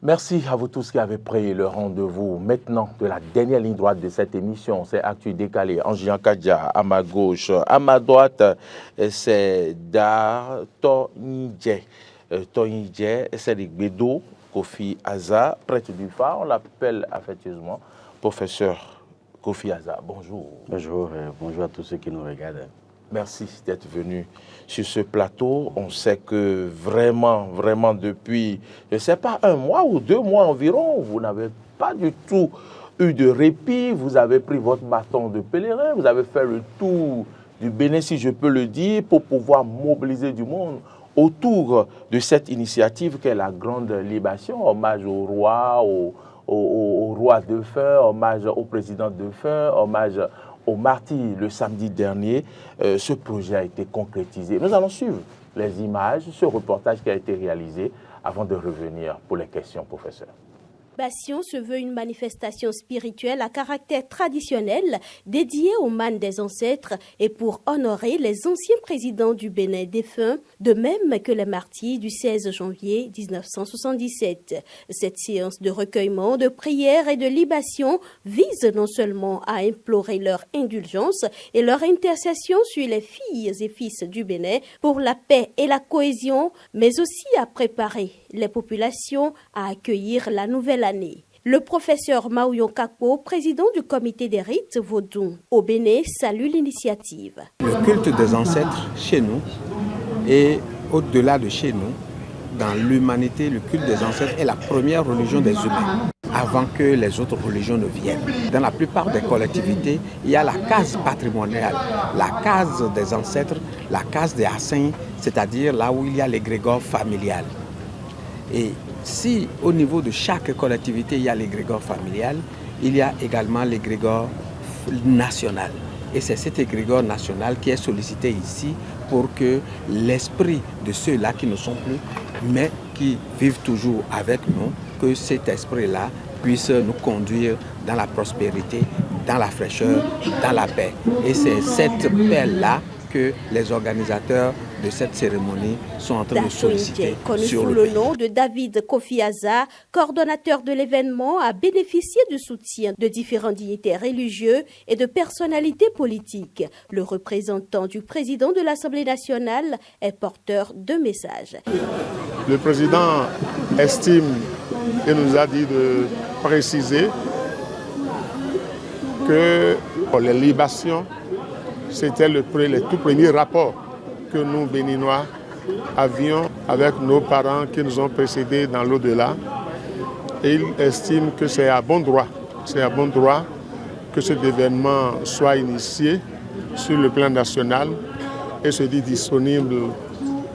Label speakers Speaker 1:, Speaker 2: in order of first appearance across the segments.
Speaker 1: Merci à vous tous qui avez pris le rendez-vous maintenant de la dernière ligne droite de cette émission. C'est Actu Décalé. Angian Kadja à ma gauche. À ma droite, c'est Dar Tonidje. Tonidje, c'est Gbedo Kofi Aza, prêtre du phare. On l'appelle affectueusement professeur Kofi Aza. Bonjour.
Speaker 2: Bonjour, bonjour à tous ceux qui nous regardent.
Speaker 1: Merci d'être venu sur ce plateau. On sait que vraiment depuis, je ne sais pas, 1 mois ou 2 mois environ, vous n'avez pas du tout eu de répit. Vous avez pris votre bâton de pèlerin, vous avez fait le tour du Bénin, si je peux le dire, pour pouvoir mobiliser du monde autour de cette initiative qu'est la Grande Libation, hommage au roi, au roi défunt, hommage au président défunt, hommage au martyr le samedi dernier. Ce projet a été concrétisé. Nous allons suivre les images, ce reportage qui a été réalisé avant de revenir pour les questions, professeur.
Speaker 3: Libation se veut une manifestation spirituelle à caractère traditionnel dédiée aux mânes des ancêtres et pour honorer les anciens présidents du Bénin défunts, de même que les martyrs du 16 janvier 1977. Cette séance de recueillement, de prière et de libation vise non seulement à implorer leur indulgence et leur intercession sur les filles et fils du Bénin pour la paix et la cohésion, mais aussi à préparer les populations à accueillir la nouvelle année. Le professeur Maouyon Kakpo, président du comité des rites Vaudou au Bénin, salue l'initiative.
Speaker 4: Le culte des ancêtres chez nous et au-delà de chez nous, dans l'humanité, le culte des ancêtres est la première religion des humains, avant que les autres religions ne viennent. Dans la plupart des collectivités, il y a la case patrimoniale, la case des ancêtres, la case des Hassins, c'est-à-dire là où il y a l'égrégore familial. Et si au niveau de chaque collectivité, il y a l'égrégore familial, il y a également l'égrégore national. Et c'est cet égrégore national qui est sollicité ici pour que l'esprit de ceux-là qui ne sont plus, mais qui vivent toujours avec nous, que cet esprit-là puisse nous conduire dans la prospérité, dans la fraîcheur, dans la paix. Et c'est cette paix-là que les organisateurs de cette cérémonie sont en train de solliciter.
Speaker 3: Connu sous le nom de David Kofi Aza, coordonnateur de l'événement, a bénéficié du soutien de différents dignitaires religieux et de personnalités politiques. Le représentant du président de l'Assemblée nationale est porteur de messages.
Speaker 5: Le président estime et nous a dit de préciser que les libations, c'était les tout premiers rapports que nous, Béninois, avions avec nos parents qui nous ont précédés dans l'au-delà. Et il estime que c'est à bon droit que cet événement soit initié sur le plan national et se dit disponible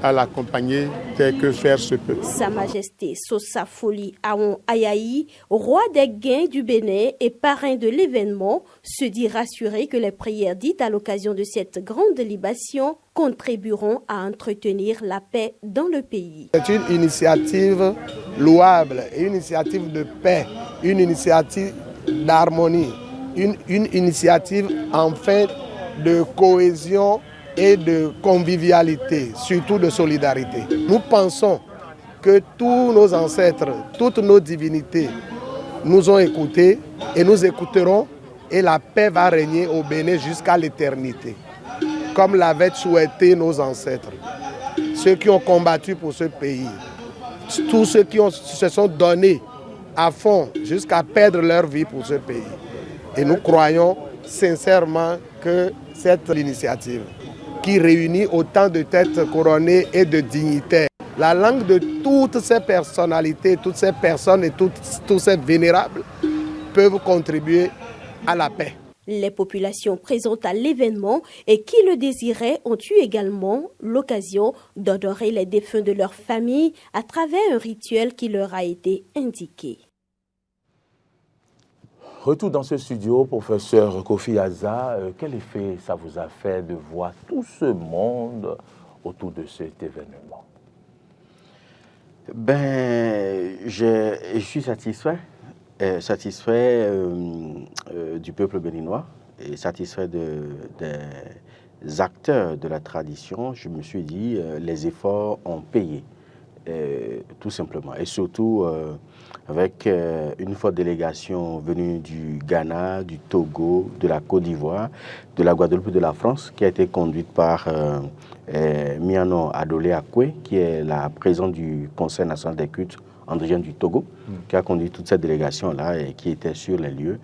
Speaker 5: à l'accompagner tel que faire se peut.
Speaker 3: Sa Majesté Sosa Foli Aon Ayayi, roi des Gains du Bénin et parrain de l'événement, se dit rassuré que les prières dites à l'occasion de cette grande libation contribueront à entretenir la paix dans le pays.
Speaker 6: C'est une initiative louable, une initiative de paix, une initiative d'harmonie, une initiative en fait de cohésion et de convivialité, surtout de solidarité. Nous pensons que tous nos ancêtres, toutes nos divinités nous ont écoutés et nous écouterons et la paix va régner au Bénin jusqu'à l'éternité, comme l'avaient souhaité nos ancêtres, ceux qui ont combattu pour ce pays, tous ceux qui se sont donnés à fond jusqu'à perdre leur vie pour ce pays. Et nous croyons sincèrement que cette initiative qui réunit autant de têtes couronnées et de dignitaires, la langue de toutes ces personnalités, toutes ces personnes et tous ces vénérables peuvent contribuer à la paix.
Speaker 3: Les populations présentes à l'événement et qui le désiraient ont eu également l'occasion d'honorer les défunts de leur famille à travers un rituel qui leur a été indiqué.
Speaker 1: Retour dans ce studio, professeur Kofi Aza, quel effet ça vous a fait de voir tout ce monde autour de cet événement?
Speaker 2: Je suis satisfait du peuple béninois et satisfait des acteurs de la tradition. Je me suis dit, les efforts ont payé. tout simplement. Et surtout avec une forte délégation venue du Ghana, du Togo, de la Côte d'Ivoire, de la Guadeloupe et de la France, qui a été conduite par Miano Adolé Akwe, qui est la présidente du Conseil national des cultes androgènes du Togo, qui a conduit toute cette délégation-là et qui était sur les lieux.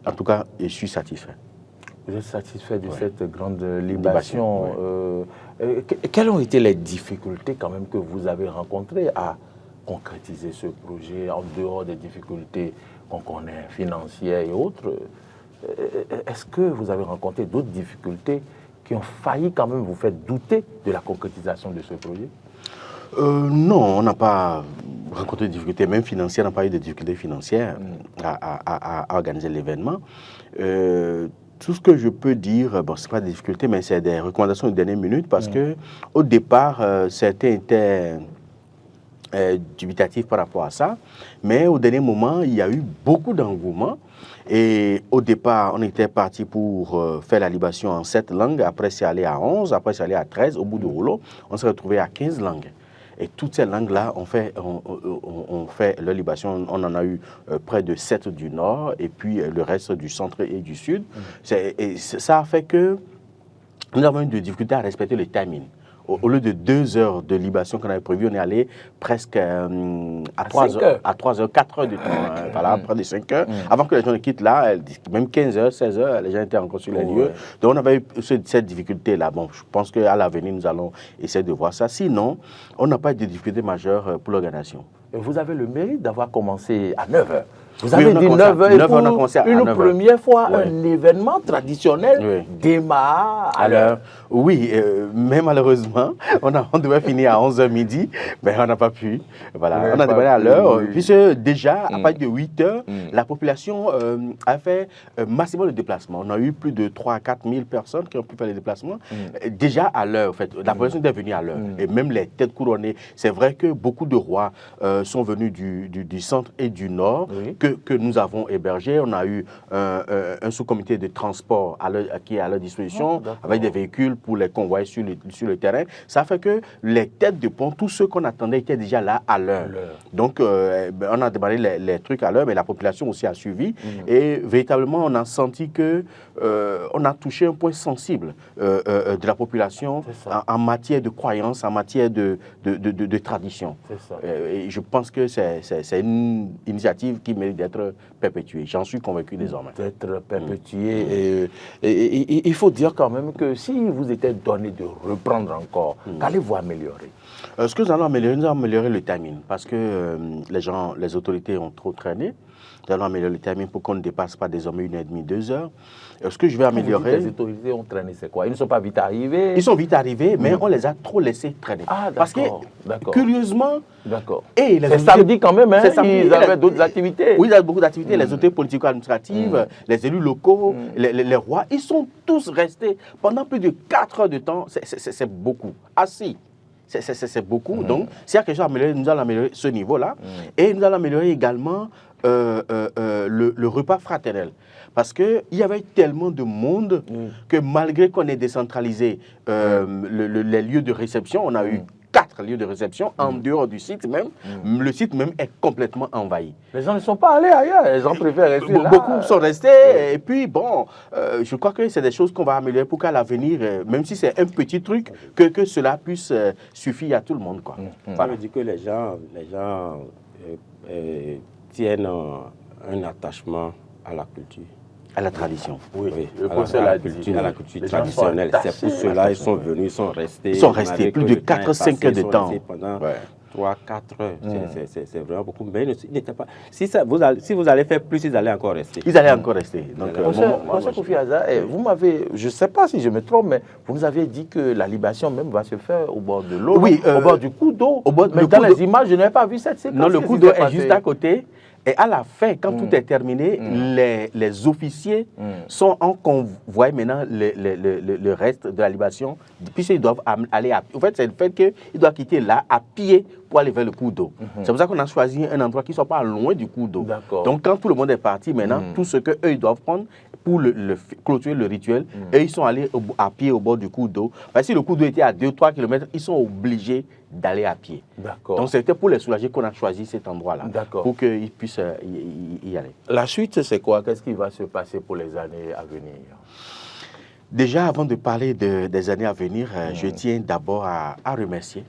Speaker 2: En tout cas, je suis satisfait.
Speaker 1: Vous êtes satisfait de cette grande libation. Quelles ont été les difficultés quand même que vous avez rencontrées à concrétiser ce projet en dehors des difficultés qu'on connaît, financières et autres? Est-ce que vous avez rencontré d'autres difficultés qui ont failli quand même vous faire douter de la concrétisation de ce projet?
Speaker 2: Non, on n'a pas rencontré de difficultés, même financières, on n'a pas eu de difficultés financières à organiser l'événement. Tout ce que je peux dire, bon, ce n'est pas des difficultés, mais c'est des recommandations de dernière minute parce que au départ, certains étaient dubitatifs par rapport à ça, mais au dernier moment, il y a eu beaucoup d'engouement. Et au départ, on était parti pour faire la libation en 7 langues, après c'est allé à 11, après c'est allé à 13, au bout du rouleau, on s'est retrouvé à 15 langues. Et toutes ces langues-là, on fait leur libation. On en a eu près de 7 du nord et puis le reste du centre et du sud. Et ça a fait que nous avons eu des difficultés à respecter le timing. Au lieu de 2 heures de libation qu'on avait prévu, on est allé presque à 3 heures, 4 heures de temps, voilà, près de 5 heures. Avant que les gens ne quittent là, même 15 heures, 16 heures, les gens étaient encore sur les lieux. Donc on avait eu cette difficulté-là. Bon, je pense qu'à l'avenir, nous allons essayer de voir ça. Sinon, on n'a pas eu de difficulté majeure pour l'organisation.
Speaker 1: Vous avez le mérite d'avoir commencé à 9 heures. Vous avez dit 9 heures et pour une première fois, un événement traditionnel démarre à l'heure.
Speaker 2: Oui, mais malheureusement, on devait finir à 11h midi, mais on n'a pas pu. Voilà, on a démarré à l'heure, puisque déjà, à partir de 8 heures, la population a fait massivement le déplacement. On a eu plus de 3 à 4 000 personnes qui ont pu faire les déplacements. Déjà à l'heure, en fait, la population était venue à l'heure. Et même les têtes couronnées, c'est vrai que beaucoup de rois sont venus du centre et du nord, que nous avons hébergé. On a eu un sous-comité de transport qui est à leur disposition, avec des véhicules pour les convoyer sur le terrain. Ça fait que les têtes de pont, tous ceux qu'on attendait étaient déjà là à l'heure. Donc, on a démarré les trucs à l'heure, mais la population aussi a suivi. Et véritablement, on a senti que on a touché un point sensible de la population en matière de croyance, en matière de tradition. Et je pense que c'est une initiative qui mérite d'être perpétuée. J'en suis convaincu désormais.
Speaker 1: D'être perpétuée. Et il faut dire quand même que si vous était donné de reprendre encore, qu'allez-vous améliorer?
Speaker 2: Ce que nous allons améliorer le timing, parce que les autorités ont trop traîné. Nous allons améliorer le timing pour qu'on ne dépasse pas désormais 1h30, 2 heures. Ce que je vais améliorer...
Speaker 1: Les autorités ont traîné, c'est quoi? Ils ne sont pas vite arrivés?
Speaker 2: Ils sont vite arrivés, mais on les a trop laissés traîner.
Speaker 1: Ah,
Speaker 2: parce que, curieusement...
Speaker 1: C'est samedi quand même, hein? Ils avaient d'autres activités.
Speaker 2: Oui, ils avaient beaucoup d'activités. Les autorités politico-administratives, les élus locaux, les rois, ils sont tous restés pendant plus de 4 heures de temps. C'est beaucoup. Assis. C'est beaucoup. Donc, s'il y a quelque chose à améliorer, nous allons améliorer ce niveau-là. Et nous allons améliorer également le repas fraternel. Parce qu'il y avait tellement de monde que malgré qu'on ait décentralisé les lieux de réception, on a eu 4 lieux de réception en dehors du site même. Le site même est complètement envahi.
Speaker 1: Les gens ne sont pas allés ailleurs, les gens préfèrent rester là.
Speaker 2: Beaucoup sont restés. Et puis, bon, je crois que c'est des choses qu'on va améliorer pour qu'à l'avenir, même si c'est un petit truc, que cela puisse suffire à tout le monde, quoi.
Speaker 7: Ça veut dire que les gens tiennent un attachement à la culture.
Speaker 2: À la tradition.
Speaker 7: Oui, à la culture traditionnelle. C'est pour cela qu'ils sont venus, ils sont restés.
Speaker 2: Ils sont restés plus de 4-5 heures de temps.
Speaker 7: Pendant 3-4 heures. C'est vraiment beaucoup. Mais il n'était pas... Si vous allez faire plus, ils allaient encore rester.
Speaker 2: Ils allaient encore rester. Donc,
Speaker 1: Monsieur Kofi Aza, vous m'avez, je ne sais pas si je me trompe, mais vous nous avez dit que la libation même va se faire au bord de l'eau, au bord du cours d'eau. Mais dans les images, je n'ai pas vu cette séquence.
Speaker 2: Non, le cours d'eau est juste à côté. Et à la fin, quand tout est terminé, les officiers sont en convoi maintenant le reste de la libation, puisqu'ils doivent aller à pied. En fait, c'est le fait qu'ils doivent quitter là à pied pour aller vers le cours d'eau. C'est pour ça qu'on a choisi un endroit qui ne soit pas loin du cours d'eau. Donc, quand tout le monde est parti, maintenant, tout ce qu'eux, ils doivent prendre pour clôturer le rituel, et ils sont allés à pied au bord du cours d'eau. Parce que si le cours d'eau était à 2-3 km, ils sont obligés d'aller à pied.
Speaker 1: D'accord.
Speaker 2: Donc c'était pour les soulager qu'on a choisi cet endroit-là,
Speaker 1: D'accord.
Speaker 2: pour qu'ils puissent y aller.
Speaker 1: La suite, c'est quoi? Qu'est-ce qui va se passer pour les années à venir?
Speaker 2: Déjà, avant de parler des années à venir, je tiens d'abord à remercier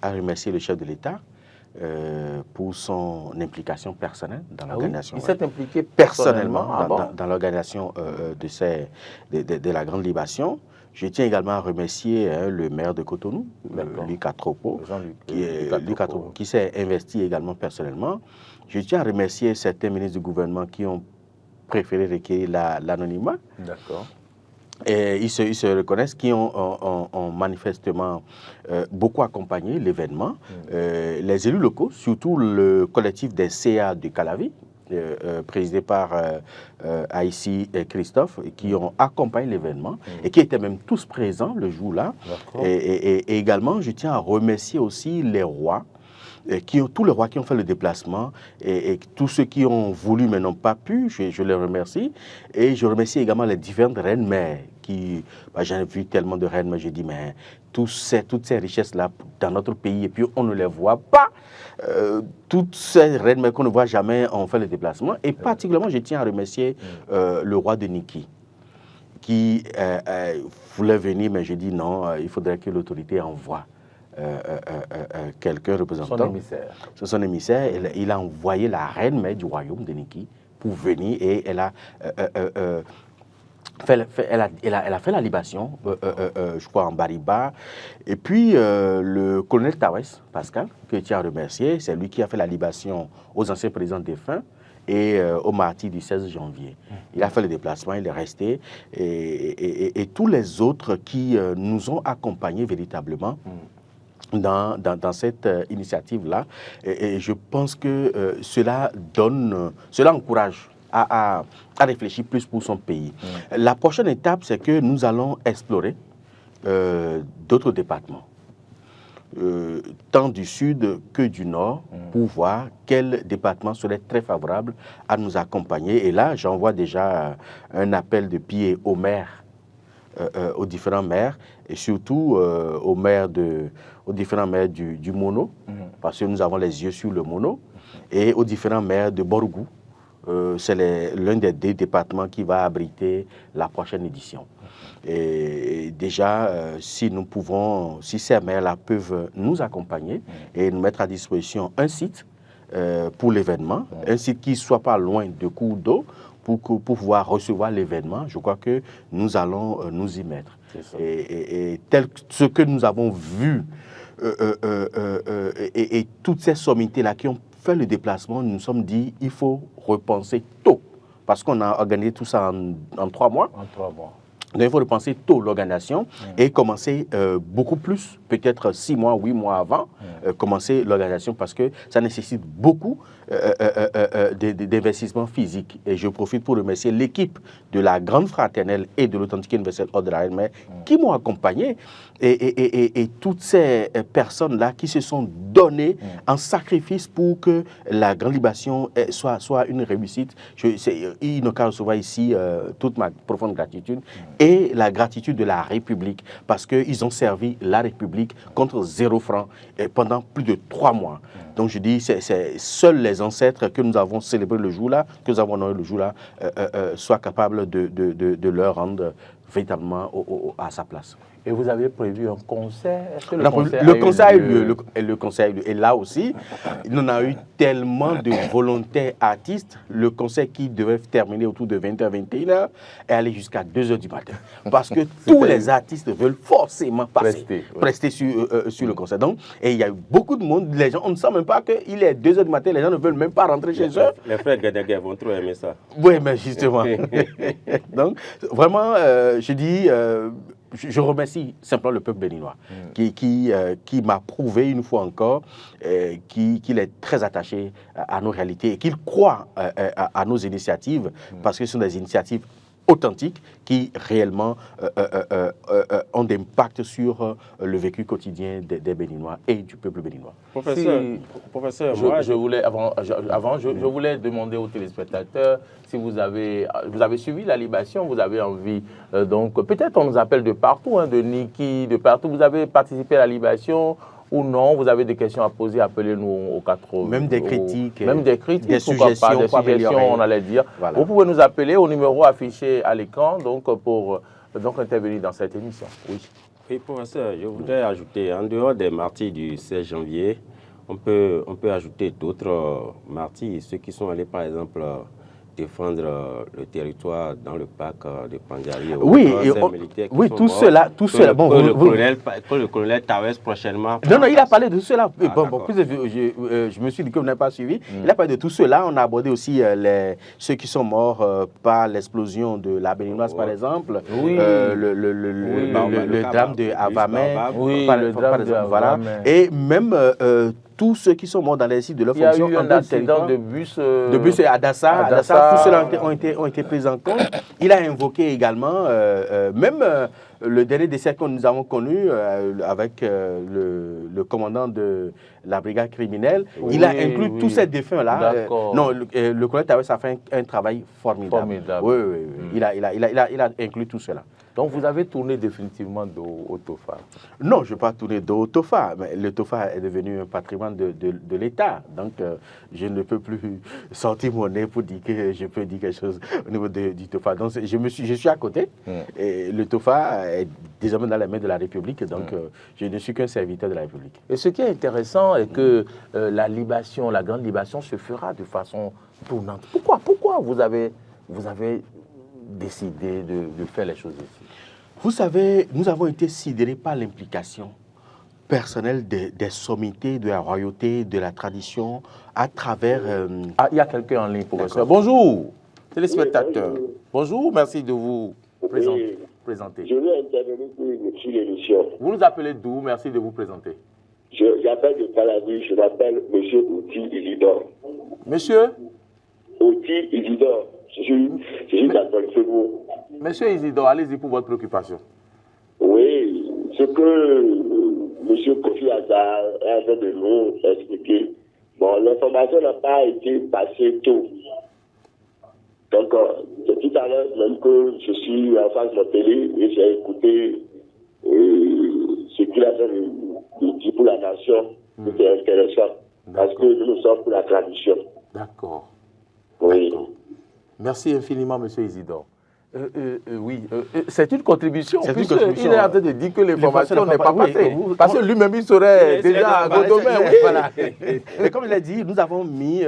Speaker 2: le chef de l'État pour son implication personnelle dans l'organisation.
Speaker 1: Il s'est impliqué personnellement
Speaker 2: dans l'organisation de la Grande Libation. Je tiens également à remercier le maire de Cotonou, Luc Atropo, qui s'est investi également personnellement. Je tiens à remercier certains ministres du gouvernement qui ont préféré recueillir l'anonymat.
Speaker 1: D'accord.
Speaker 2: Et ils se reconnaissent, qui ont manifestement beaucoup accompagné l'événement. Les élus locaux, surtout le collectif des CA de Calavi, présidé par Aïssi et Christophe, qui ont accompagné l'événement et qui étaient même tous présents le jour-là. Et également, je tiens à remercier aussi les rois, tous les rois qui ont fait le déplacement et tous ceux qui ont voulu mais n'ont pas pu, je les remercie. Et je remercie également les différentes reines-mères j'en ai vu tellement de reines, mais j'ai dit, mais toutes ces richesses-là dans notre pays, et puis on ne les voit pas. Toutes ces reines-mères qu'on ne voit jamais ont fait le déplacement. Et particulièrement, je tiens à remercier le roi de Niki, qui voulait venir, mais j'ai dit non, il faudrait que l'autorité envoie quelqu'un représentant.
Speaker 1: Son émissaire.
Speaker 2: C'est son émissaire. Il a envoyé la reine-mère du royaume de Niki pour venir et elle a fait la libation, je crois, en Bariba. Et puis, le colonel Tawes, Pascal, que je tiens à remercier, c'est lui qui a fait la libation aux anciens présidents défunts et au martyr du 16 janvier. Il a fait le déplacement, il est resté. Et tous les autres qui nous ont accompagnés véritablement dans cette initiative-là. Et je pense que cela encourage à réfléchir plus pour son pays. La prochaine étape, c'est que nous allons explorer d'autres départements, tant du sud que du nord, pour voir quel département serait très favorable à nous accompagner. Et là, j'envoie déjà un appel de pied aux maires, aux différents maires, et surtout aux différents maires du Mono, parce que nous avons les yeux sur le Mono, et aux différents maires de Borgou. C'est l'un des deux départements qui va abriter la prochaine édition. Et déjà, si ces maires-là peuvent nous accompagner et nous mettre à disposition un site pour l'événement, un site qui ne soit pas loin de cours d'eau, pour pouvoir recevoir l'événement, je crois que nous allons nous y mettre. Et tel ce que nous avons vu, et toutes ces sommités-là qui ont fait le déplacement, nous nous sommes dit il faut repenser tôt, parce qu'on a organisé tout ça en 3 mois.
Speaker 1: En 3 mois.
Speaker 2: Donc il faut repenser tôt l'organisation et commencer beaucoup plus, peut-être 6 mois, 8 mois avant, commencer l'organisation, parce que ça nécessite beaucoup d'investissement physique. Et je profite pour remercier l'équipe de la Grande Fraternelle et de l'Authentique Universelle Ordre de la Reine-Mère qui m'ont accompagné, et toutes ces personnes-là qui se sont données en sacrifice pour que la Grande Libation soit une réussite. Il ne qu'à recevoir ici toute ma profonde gratitude et la gratitude de la République, parce qu'ils ont servi la République contre 0 franc pendant plus de 3 mois. Donc je dis, c'est seuls les ancêtres que nous avons célébré le jour-là, que nous avons honoré le jour-là, soient capables de leur rendre véritablement à sa place.
Speaker 1: Et vous avez prévu un concert? Est-ce que
Speaker 2: le concert a eu lieu. Le concert a eu lieu. Et là aussi, il en a eu tellement de volontaires artistes. Le concert qui devait terminer autour de 20h, 21h est allé jusqu'à 2h du matin. Parce que tous les artistes veulent forcément prester sur le concert. Donc, et il y a eu beaucoup de monde. Les gens, on ne sent même pas qu'il est 2h du matin. Les gens ne veulent même pas rentrer chez eux.
Speaker 7: Les frères Gadaguer vont trop aimer ça.
Speaker 2: Oui, mais justement. Donc, vraiment, je dis... je remercie simplement le peuple béninois qui m'a prouvé une fois encore qu'il est très attaché à nos réalités et qu'il croit à nos initiatives, parce que ce sont des initiatives authentiques qui réellement ont des impacts sur le vécu quotidien des Béninois et du peuple béninois.
Speaker 7: Professeur,
Speaker 1: je voulais demander aux téléspectateurs si vous avez suivi la libation, vous avez envie, donc peut-être on nous appelle de partout, de Niki, de partout, vous avez participé à la libation, ou non. Vous avez des questions à poser, appelez-nous au 80.
Speaker 2: Même des critiques.
Speaker 1: Même des critiques,
Speaker 2: des suggestions,
Speaker 1: des suggestions, on allait dire.
Speaker 2: Voilà.
Speaker 1: Vous pouvez nous appeler au numéro affiché à l'écran donc pour intervenir dans cette émission. Oui.
Speaker 7: Oui, professeur, je voudrais ajouter, en dehors des martyrs du 16 janvier, on peut ajouter d'autres martyrs, ceux qui sont allés par exemple défendre le territoire dans le parc de Pandjari.
Speaker 2: Oui, tout cela. Bon,
Speaker 7: que le colonel Tawes prochainement.
Speaker 2: Non, il a parlé de cela. Je me suis dit que vous n'avez pas suivi. Il a parlé de tout cela. On a abordé aussi ceux qui sont morts par l'explosion de la Béninoise, par exemple.
Speaker 1: Oui.
Speaker 2: Le drame de Avamé.
Speaker 1: Oui, le drame de Avamé.
Speaker 2: Et même tous ceux qui sont morts dans les sites de leur fonction.
Speaker 1: Il y a eu un accident de bus.
Speaker 2: De bus à Adassa. Tous ceux-là ont été pris en compte. Il a invoqué également, même le dernier décès que nous avons connu avec le commandant de la brigade criminelle, il a inclus tous ces défunts-là. Non, le colonel Tawes a fait un travail formidable. Oui. Il a inclus tout cela.
Speaker 1: Donc vous avez tourné définitivement dos au TOFA?
Speaker 2: Non, je n'ai pas tourné dos au TOFA. Mais le TOFA est devenu un patrimoine de l'État. Donc je ne peux plus sortir mon nez pour dire que je peux dire quelque chose au niveau du TOFA. Donc je suis à côté. Et le TOFA est désormais dans les mains de la République. Donc je ne suis qu'un serviteur de la République.
Speaker 1: Et ce qui est intéressant est que la libation, la grande libation se fera de façon tournante. Pourquoi vous avez décidé de faire les choses ici?
Speaker 2: Vous savez, nous avons été sidérés par l'implication personnelle des sommités, de la royauté, de la tradition, à travers...
Speaker 1: il y a quelqu'un en ligne, professeur. Bonjour, téléspectateurs. Oui, bonjour, merci de vous présenter.
Speaker 8: Je veux intervenir sur l'émission.
Speaker 1: Vous nous appelez d'où? Merci de vous présenter.
Speaker 8: J'appelle de Palavie, je m'appelle M. Outi Isidore.
Speaker 1: Monsieur
Speaker 8: Outi Isidore. Je suis d'accord, c'est vous.
Speaker 1: Monsieur Isidore, allez-y pour votre préoccupation.
Speaker 8: Oui, ce que M. Kofi Azar est en train de nous expliquer, bon, l'information n'a pas été passée tôt. Donc, c'est tout à l'heure même que je suis en face de la télé et j'ai écouté ce qu'il a dit pour la nation. C'était intéressant. Parce que nous sommes pour la tradition.
Speaker 1: D'accord.
Speaker 8: Oui.
Speaker 1: Merci infiniment, M. Isidore. Oui, c'est une contribution. Il est en train de dire que l'information n'est pas passée. Parce que lui-même, il serait déjà à Godomé.
Speaker 2: Voilà. Et comme il a dit, nous avons mis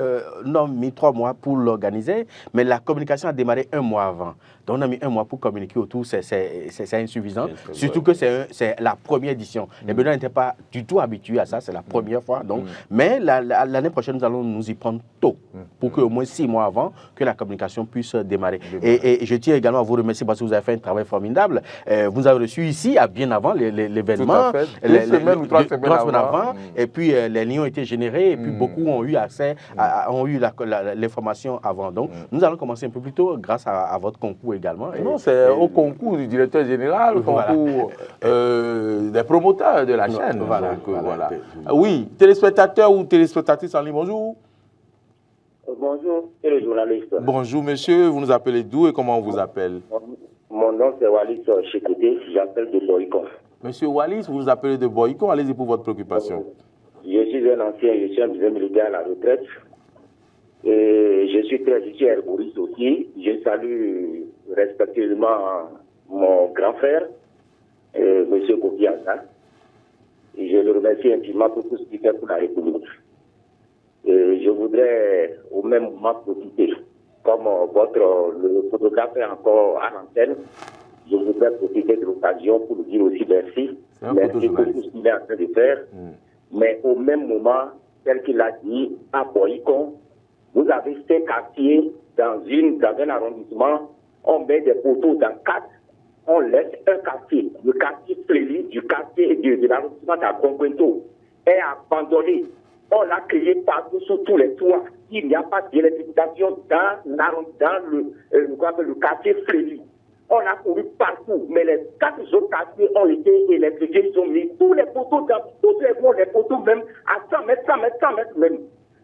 Speaker 2: 3 mois pour l'organiser, mais la communication a démarré 1 mois avant. Donc on a mis 1 mois pour communiquer autour, c'est insuffisant. Surtout que c'est la première édition. Les Béninois n'étaient pas du tout habitués à ça, c'est la première fois. Donc, mais l'année prochaine, nous allons nous y prendre tôt, pour qu'au moins 6 mois avant, que la communication puisse démarrer. Et je tiens également à vous remercier parce que vous avez fait un travail formidable. Vous avez reçu ici, bien avant l'événement,
Speaker 1: 2 semaines ou 3 semaines
Speaker 2: avant. Et puis les liens ont été générés, et puis beaucoup ont eu accès, ont eu l'information avant. Donc nous allons commencer un peu plus tôt grâce à votre concours également.
Speaker 1: Non, c'est au concours du directeur général, au concours des promoteurs de la chaîne. Voilà. Oui, téléspectateurs ou téléspectatrices en ligne, bonjour.
Speaker 8: Bonjour, c'est le journaliste.
Speaker 1: Bonjour monsieur, vous nous appelez d'où et comment on vous appelle?
Speaker 8: Mon nom c'est Wallis Chekété, j'appelle de Boycon.
Speaker 1: Monsieur Wallis, vous nous appelez de Boycon, allez-y pour votre préoccupation.
Speaker 8: Je suis un ancien, je suis un militaire à la retraite. Et je suis herboriste aussi. Je salue respectivement mon grand frère, monsieur Kofi Azar. Et je le remercie intimement pour tout ce qu'il fait pour la République. Et je voudrais au même moment profiter, comme le photographe est encore à l'antenne, je voudrais profiter de l'occasion pour lui dire aussi merci. Merci pour tout ce qu'il est en train de faire. Mais au même moment, tel qu'il a dit, à Boycon, vous avez 5 quartiers dans un arrondissement, on met des poteaux dans 4, on laisse un quartier, le quartier Fléli du quartier de l'arrondissement d'Agonquento est abandonné. On l'a créé partout sur tous les toits. Il n'y a pas d'électrification dans le quartier Frély. On a couru partout, mais les 4 autres quartiers ont été électrifiés. Ils ont mis tous les poteaux les poteaux même à 100 mètres même.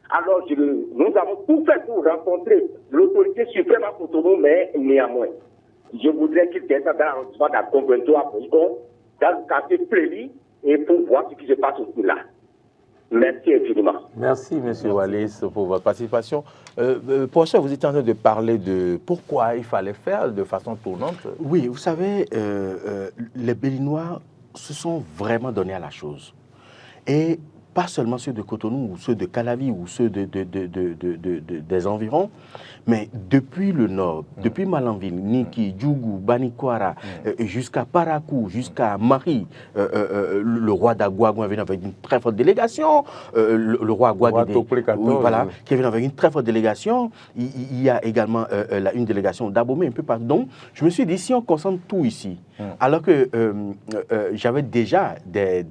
Speaker 8: Alors, nous avons tout fait pour rencontrer l'autorité suprême à Cotonou, mais néanmoins, je voudrais qu'il descende dans l'arrondissement d'Agonquento à Boycon, dans le quartier Frély, et pour voir ce qui se passe aussi là. Merci infiniment.
Speaker 1: Merci, M. Wallis, pour votre participation. Professeur, vous étiez en train de parler de pourquoi il fallait faire de façon tournante.
Speaker 2: Oui, vous savez, les Béninois se sont vraiment donnés à la chose. Et pas seulement ceux de Cotonou, ou ceux de Calavi, ou ceux des environs, mais depuis le nord, depuis Malanville, Niki, Djougou, Banikwara, jusqu'à Parakou, jusqu'à Marie, le roi d'Aguagon est venu avec une très forte délégation, le roi Aguagué, voilà, qui est venu avec une très forte délégation. Il y a également une délégation d'Abomey, un peu partout. Donc, je me suis dit, si on concentre tout ici, alors que j'avais déjà des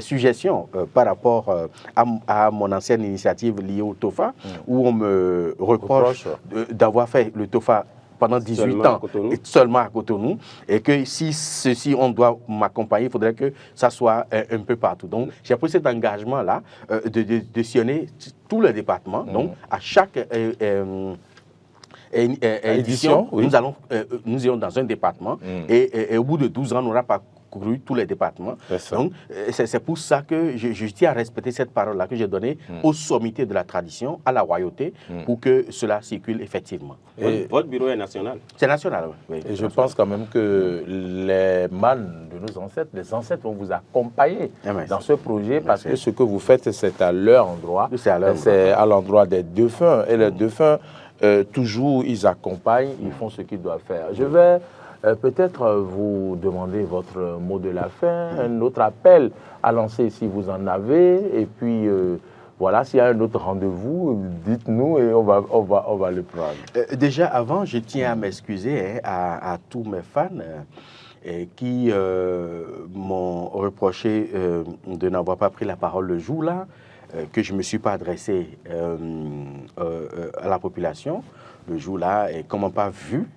Speaker 2: suggestions par rapport à mon ancienne initiative liée au TOFA, où on me reproche d'avoir fait le TOFA pendant 18 ans et seulement à Cotonou, et que si on doit m'accompagner, il faudrait que ça soit un peu partout. Donc, j'ai pris cet engagement-là de sillonner tous les départements. Donc, à chaque édition, oui. Nous irons dans un département et au bout de 12 ans, on aura parcouru tous les départements. Donc, c'est pour ça que je tiens à respecter cette parole-là que j'ai donnée aux sommités de la tradition, à la royauté, pour que cela circule effectivement.
Speaker 7: Et votre bureau est national? C'est national,
Speaker 1: oui. Et je pense quand même que les mânes de nos ancêtres, les ancêtres vont vous accompagner dans ce projet parce que ce que vous faites, c'est à leur endroit. C'est à l'endroit des défunts. Et les défunts, toujours, ils accompagnent, ils font ce qu'ils doivent faire. Je vais peut-être vous demander votre mot de la fin, un autre appel à lancer si vous en avez, et puis voilà, s'il y a un autre rendez-vous, dites-nous et on va le prendre.
Speaker 2: Déjà, avant, je tiens à m'excuser à tous mes fans qui m'ont reproché de n'avoir pas pris la parole le jour-là, que je ne me suis pas adressé à la population le jour-là, et comment pas vu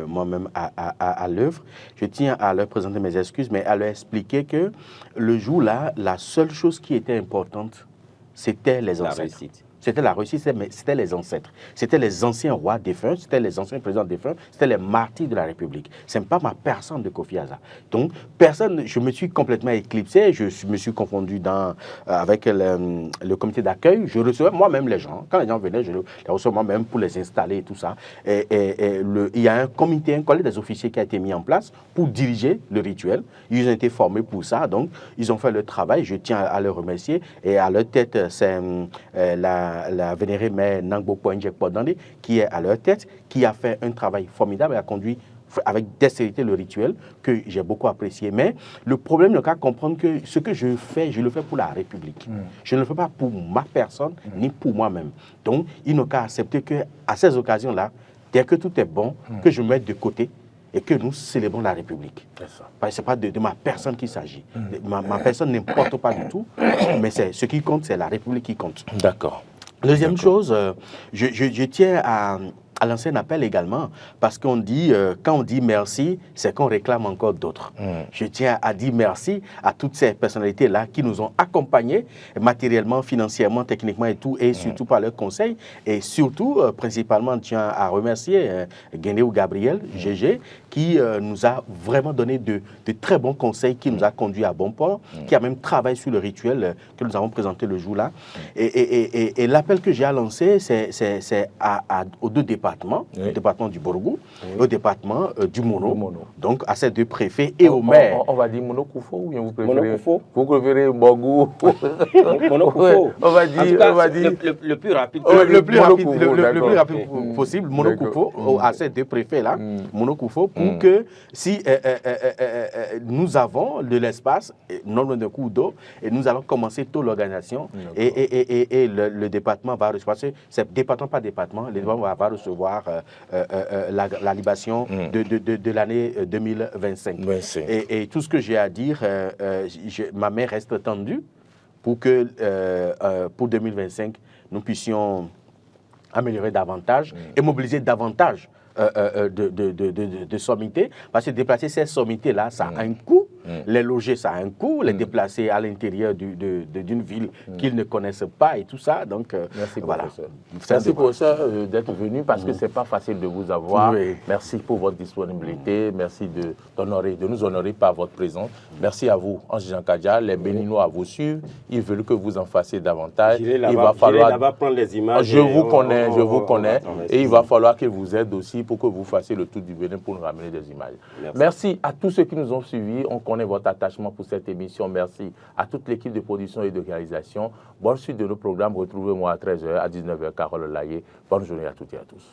Speaker 2: moi-même à l'œuvre. Je tiens à leur présenter mes excuses, mais à leur expliquer que le jour-là, la seule chose qui était importante, c'était les ancêtres. C'était la réussite, mais c'était les ancêtres. C'était les anciens rois défunts, c'était les anciens présidents défunts, c'était les martyrs de la République. Ce n'est pas ma personne de Kofi Asah. Donc, personne, je me suis complètement éclipsé, je me suis confondu avec le comité d'accueil. Je recevais moi-même les gens. Quand les gens venaient, je les recevais moi-même pour les installer et tout ça. Il y a un comité, un collège des officiers qui a été mis en place pour diriger le rituel. Ils ont été formés pour ça, donc ils ont fait le travail. Je tiens à les remercier. Et à leur tête, c'est la vénérée mère Nangbo Poinjek Podande, qui est à leur tête, qui a fait un travail formidable et a conduit avec dextérité le rituel, que j'ai beaucoup apprécié. Mais le problème n'est qu'à comprendre que ce que je fais, je le fais pour la République. Je ne le fais pas pour ma personne, ni pour moi-même. Donc, il n'a qu'à accepter qu'à ces occasions-là, dès que tout est bon, que je me mette de côté et que nous célébrons la République. Ce n'est pas de ma personne qu'il s'agit. Ma personne n'importe pas du tout, mais ce qui compte, c'est la République qui compte.
Speaker 1: D'accord.
Speaker 2: Deuxième chose, je tiens à lancer un appel également, parce qu'on dit, quand on dit merci, c'est qu'on réclame encore d'autres. Je tiens à dire merci à toutes ces personnalités-là qui nous ont accompagnés matériellement, financièrement, techniquement et tout, et surtout par leurs conseils. Et surtout, principalement, je tiens à remercier Guénéou Gabriel, GG, qui nous a vraiment donné de très bons conseils, qui nous a conduits à bon port, qui a même travaillé sur le rituel que nous avons présenté le jour-là. Et l'appel que j'ai à lancer, c'est aux deux départements, au département du Borgou, au département du Mono, donc à ces deux préfets et aux maires.
Speaker 1: On va dire Monokoufo ou bien vous préférez
Speaker 7: Monokoufo.
Speaker 1: Vous préférez Borgou?
Speaker 7: Monokoufo.
Speaker 1: On va dire
Speaker 7: le plus rapide.
Speaker 2: Le plus rapide possible, Monokoufo, à ces deux préfets-là, Monokoufo, pour que si nous avons de l'espace, non loin d'un coup d'eau, et nous allons commencer tôt l'organisation, et le département va recevoir, c'est département par département, le département va recevoir la libation de l'année 2025. Et tout ce que j'ai à dire, ma main reste tendue pour que pour 2025, nous puissions améliorer davantage et mobiliser davantage de sommités, parce que déplacer ces sommités-là, ça a un coût. Les loger, ça a un coût. Les déplacer à l'intérieur d'une ville qu'ils ne connaissent pas et tout ça. Donc,
Speaker 1: merci,
Speaker 2: voilà.
Speaker 1: professeur. Merci, professeur, d'être venu parce que ce n'est pas facile de vous avoir.
Speaker 2: Oui.
Speaker 1: Merci pour votre disponibilité. Merci de nous honorer par votre présence. Merci à vous, Ange Jean Kadja. Les Béninois vous suivent. Ils veulent que vous en fassiez davantage.
Speaker 7: Il va falloir prendre les images.
Speaker 1: Je vous connais. Et il va falloir qu'ils vous aident aussi pour que vous fassiez le tour du Bénin pour nous ramener des images. Merci à tous ceux qui nous ont suivis. On connaît votre attachement pour cette émission. Merci à toute l'équipe de production et de réalisation. Bonne suite de nos programmes. Retrouvez-moi à 13h, à 19h, Carole Laillé. Bonne journée à toutes et à tous.